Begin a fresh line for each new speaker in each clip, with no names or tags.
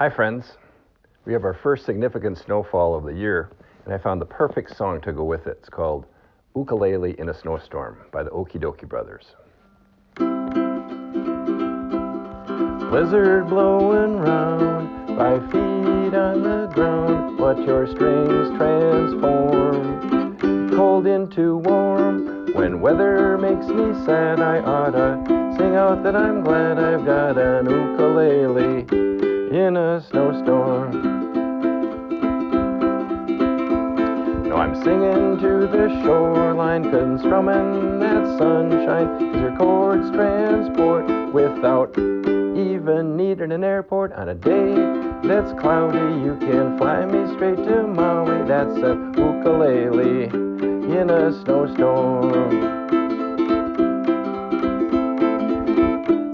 Hi friends, we have our first significant snowfall of the year, and I found the perfect song to go with it. It's called Ukulele in a Snowstorm by the Okey Dokey Brothers. Blizzard blowing round, 5 feet on the ground, watch your strings transform, cold into warm. When weather makes me sad, I oughta sing out that I'm glad I've got an ukulele in a snowstorm. No, I'm singing to the shoreline, 'cause strumming that sunshine is your chords transport without even needing an airport. On a day that's cloudy, you can fly me straight to Maui. That's a ukulele in a snowstorm.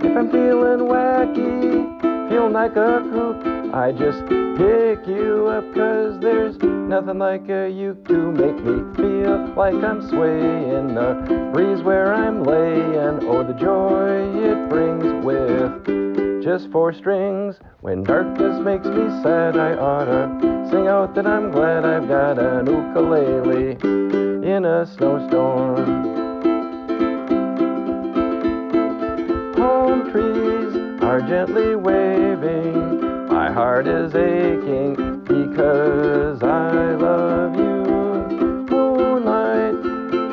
If I'm feeling wacky, feeling like a kook, I just pick you up, 'cause there's nothing like a uke to make me feel like I'm swaying the breeze where I'm laying. Oh, the joy it brings with just 4 strings. When darkness makes me sad, I oughta sing out that I'm glad I've got an ukulele in a snowstorm. Palm trees are gently waving, my heart is aching because I love you. Moonlight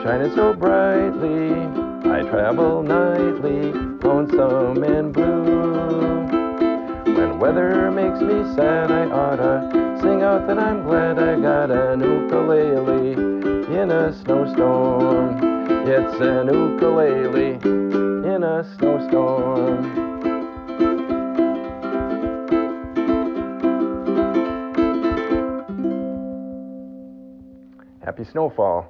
shining so brightly, I travel nightly, lonesome and blue. When weather makes me sad, I oughta sing out that I'm glad I got an ukulele in a snowstorm. It's an ukulele in a snowstorm. Happy snowfall.